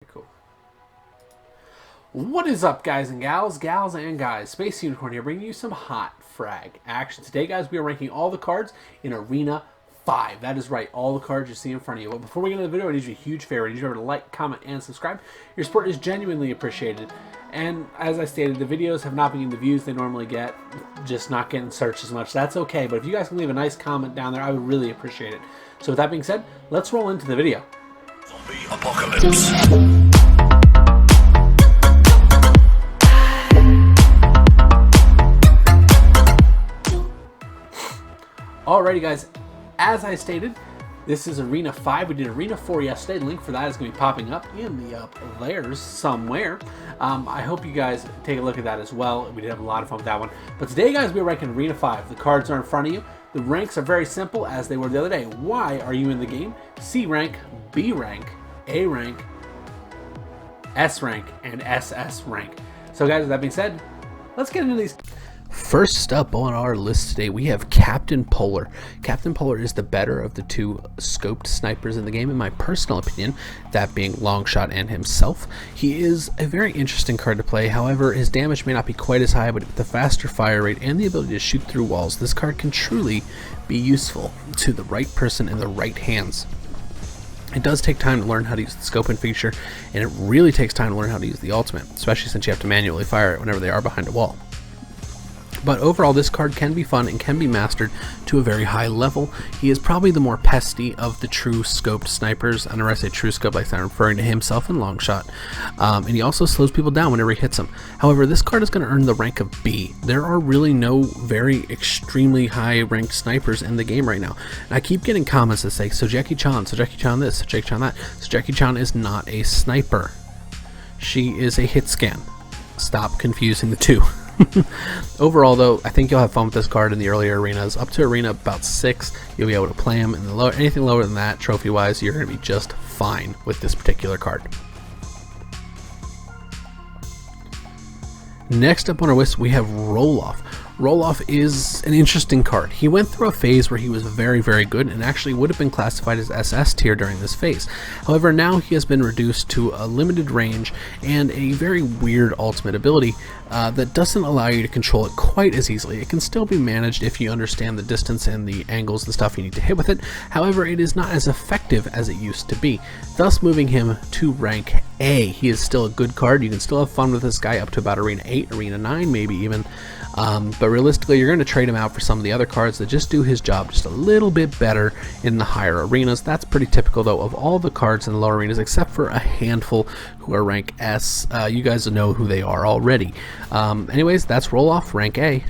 Cool. What is up, guys and gals and guys? Space Unicorn here, bringing you some hot frag action. Today, guys, we are ranking all the cards in Arena 5. That is right, all the cards you see in front of you. But before we get into the video, I need you a huge favor. I need you to like, comment, and subscribe. Your support is genuinely appreciated. And as I stated, the videos have not been getting the views they normally get, just not getting searched as much. That's okay, but if you guys can leave a nice comment down there, I would really appreciate it. So with that being said, let's roll into the video. Zombie apocalypse. Alrighty, guys, as I stated, this is Arena 5. We did Arena 4 yesterday. The link for that is going to be popping up in the up there somewhere. I hope you guys take a look at that as well. We did have a lot of fun with that one. But today, guys, we're ranking Arena 5. The cards are in front of you. The ranks are very simple, as they were the other day. Why are you in the game? C rank, B rank, A rank, S rank, and SS rank. So, guys, with that being said, let's get into these. First up on our list today, we have Captain Polar. Captain Polar is the better of the two scoped snipers in the game, in my personal opinion, that being Longshot and himself. He is a very interesting card to play. However, his damage may not be quite as high, but with the faster fire rate and the ability to shoot through walls, this card can truly be useful to the right person in the right hands. It does take time to learn how to use the scoping feature, and it really takes time to learn how to use the ultimate, especially since you have to manually fire it whenever they are behind a wall. But overall, this card can be fun and can be mastered to a very high level. He is probably the more pesty of the true scoped snipers, and when I say true scope, like I'm referring to himself and Longshot. And he also slows people down whenever he hits them. However, this card is going to earn the rank of B. There are really no very extremely high ranked snipers in the game right now. And I keep getting comments that say, so Jackie-chan this, so Jackie-chan that. So Jackie-chan is not a sniper. She is a hit scan. Stop confusing the two. Overall, though, I think you'll have fun with this card in the earlier arenas. Up to arena about 6, you'll be able to play him. And anything lower than that, trophy-wise, you're going to be just fine with this particular card. Next up on our list, we have Roloff. Roloff is an interesting card. He went through a phase where he was very, very good and actually would have been classified as SS tier during this phase. However, now he has been reduced to a limited range and a very weird ultimate ability that doesn't allow you to control it quite as easily. It can still be managed if you understand the distance and the angles and stuff you need to hit with it. However, it is not as effective as it used to be, thus moving him to rank A. He is still a good card. You can still have fun with this guy up to about arena 8, arena 9 maybe even. But realistically, you're going to trade him out for some of the other cards that just do his job just a little bit better in the higher arenas. That's pretty typical, though, of all the cards in the lower arenas, except for a handful who are rank S. You guys know who they are already. Anyways, that's Roloff, rank A.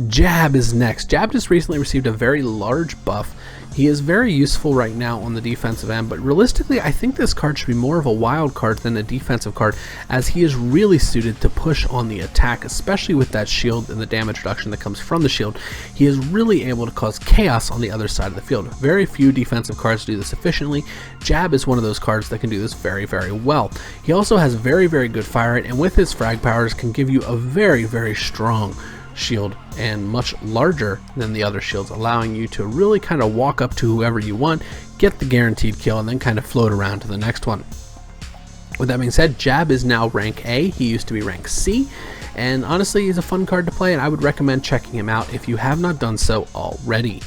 Jab is next. Jab just recently received a very large buff. He is very useful right now on the defensive end, but realistically, I think this card should be more of a wild card than a defensive card, as he is really suited to push on the attack, especially with that shield and the damage reduction that comes from the shield. He is really able to cause chaos on the other side of the field. Very few defensive cards do this efficiently. Jab is one of those cards that can do this very, very well. He also has very, very good fire rate, and with his frag powers can give you a very, very strong shield and much larger than the other shields, allowing you to really kind of walk up to whoever you want, get the guaranteed kill, and then kind of float around to the next one. With that being said, Jab is now rank A. He used to be rank C, and honestly, he's a fun card to play, and I would recommend checking him out if you have not done so already.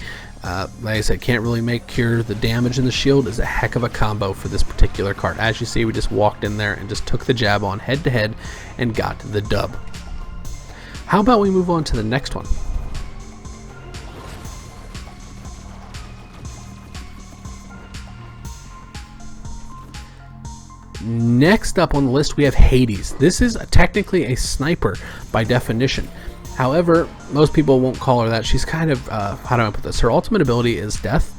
Like I said, can't really make cure. The damage in the shield is a heck of a combo for this particular card. As you see, we just walked in there and just took the Jab on head to head and got the dub. How about we move on to the next one? Next up on the list, we have Hades. This is technically a sniper by definition. However, most people won't call her that. She's kind of, how do I put this? Her ultimate ability is death.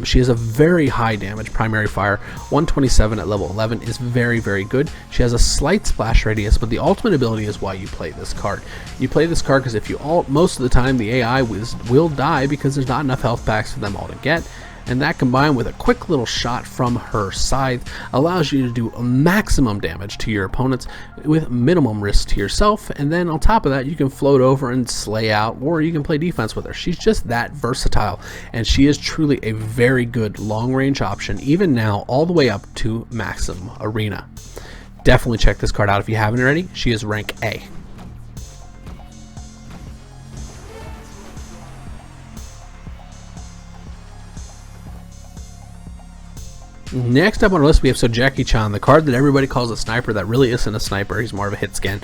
She has a very high damage primary fire. 127 at level 11 is very, very good. She has a slight splash radius, but the ultimate ability is why you play this card. You play this card because if you ult, most of the time the AI will die because there's not enough health packs for them all to get. and that combined with a quick little shot from her scythe allows you to do maximum damage to your opponents with minimum risk to yourself. And then on top of that, you can float over and slay out, or you can play defense with her. She's just that versatile, and she is truly a very good long range option, even now all the way up to maximum arena. Definitely check this card out if you haven't already. She is rank A. Next up on our list, we have Jackie-chan, the card that everybody calls a sniper that really isn't a sniper. He's more of a hit scan.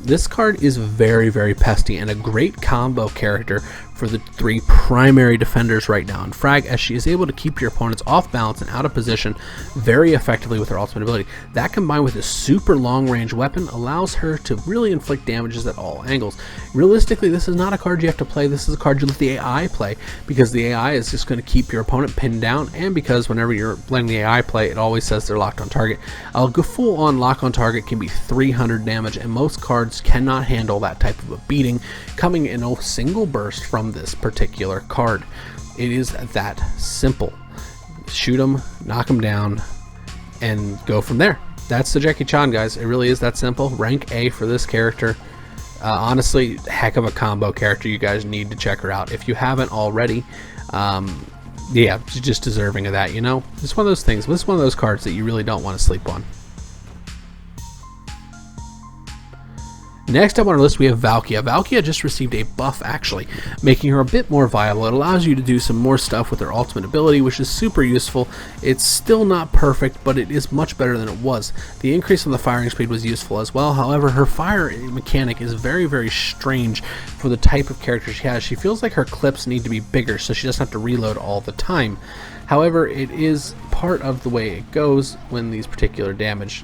This card is very, very pesty and a great combo character for the three primary defenders right now in Frag, as she is able to keep your opponents off balance and out of position very effectively with her ultimate ability. That combined with a super long range weapon allows her to really inflict damages at all angles. Realistically, this is not a card you have to play. This is a card you let the AI play, because the AI is just going to keep your opponent pinned down, and because whenever you're letting the AI play, it always says they're locked on target. A full on lock on target can be 300 damage, and most cards cannot handle that type of a beating coming in a single burst from this particular card. It is that simple. Shoot them, knock them down, and go from there. That's the Jackie-chan, guys. It really is that simple. Rank A for this character. Honestly, heck of a combo character. You guys need to check her out if you haven't already. Yeah, she's just deserving of that, you know? It's one of those things. This is one of those cards that you really don't want to sleep on. Next up on our list, we have Valkyria. Valkyria just received a buff, actually, making her a bit more viable. It allows you to do some more stuff with her ultimate ability, which is super useful. It's still not perfect, but it is much better than it was. The increase in the firing speed was useful as well. However, her fire mechanic is very, very strange for the type of character she has. She feels like her clips need to be bigger, so she doesn't have to reload all the time. However, it is part of the way it goes when these particular damage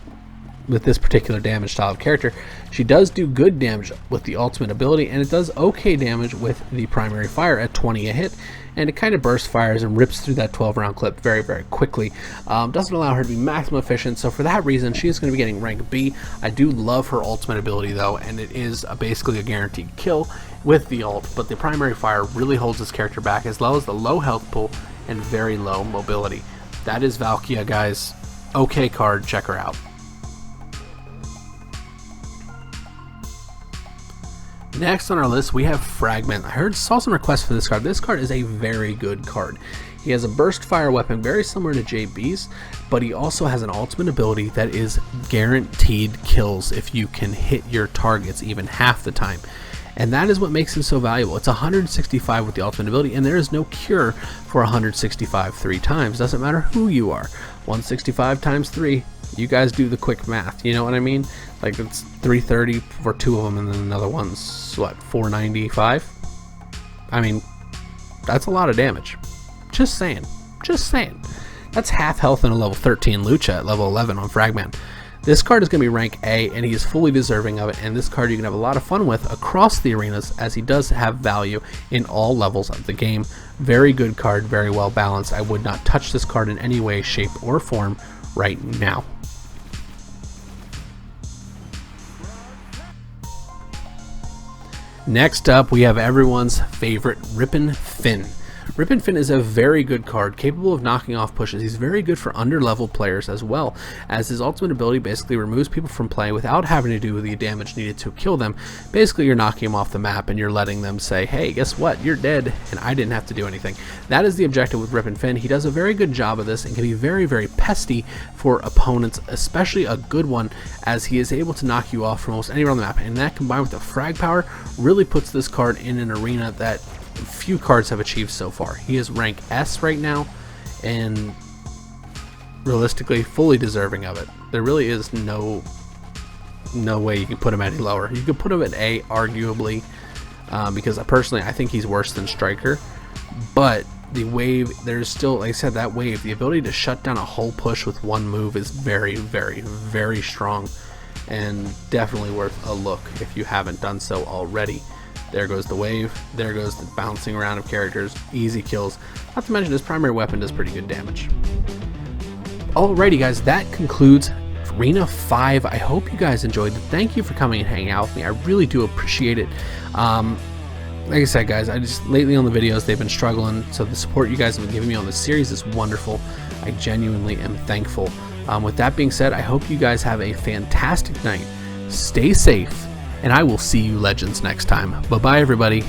with this particular damage style of character. She does do good damage with the ultimate ability, and it does okay damage with the primary fire at 20 a hit, and it kind of burst fires and rips through that 12 round clip very, very quickly. Doesn't allow her to be maximum efficient, so for that reason she is going to be getting rank B. I do love her ultimate ability though, and it is basically a guaranteed kill with the ult, but the primary fire really holds this character back, as well as the low health pool and very low mobility. That is Valkyria, guys. Okay card, check her out. Next on our list, we have Fragment. I saw some requests for this card. This card is a very good card. He has a burst fire weapon very similar to JB's, but he also has an ultimate ability that is guaranteed kills if you can hit your targets even half the time. And that is what makes him so valuable. It's 165 with the ultimate ability, and there is no cure for 165 3 times. Doesn't matter who you are. 165 times 3. You guys do the quick math, you know what I mean? Like, it's 330 for 2 of them, and then another one's, what, 495? I mean, that's a lot of damage. Just saying. Just saying. That's half health in a level 13 Lucha at level 11 on Fragment. This card is going to be rank A, and he is fully deserving of it, and this card you can have a lot of fun with across the arenas, as he does have value in all levels of the game. Very good card, very well balanced. I would not touch this card in any way, shape, or form right now. Next up, we have everyone's favorite Ripon Finn. Ripon Finn is a very good card, capable of knocking off pushes. He's very good for under-leveled players as well, as his ultimate ability basically removes people from play without having to do the damage needed to kill them. Basically, you're knocking them off the map and you're letting them say, hey, guess what? You're dead, and I didn't have to do anything. That is the objective with Ripon Finn. He does a very good job of this and can be very, very pesty for opponents, especially a good one, as he is able to knock you off from almost anywhere on the map. And that, combined with the frag power, really puts this card in an arena that few cards have achieved so far. He is rank S right now, and realistically fully deserving of it. There really is no way you can put him any lower. You could put him at A, arguably, because personally I think he's worse than Striker, but the wave, there's still, like I said, that wave, the ability to shut down a whole push with one move is very, very, very strong, and definitely worth a look if you haven't done so already. There goes the wave, there goes the bouncing around of characters, easy kills, not to mention his primary weapon does pretty good damage. Alrighty guys, that concludes Arena 5. I hope you guys enjoyed it. Thank you for coming and hanging out with me. I really do appreciate it. like I said, guys, I just lately on the videos they've been struggling, so the support you guys have been giving me on this series is wonderful. I genuinely am thankful. With that being said, I hope you guys have a fantastic night. Stay safe, and I will see you legends next time. Bye bye, everybody.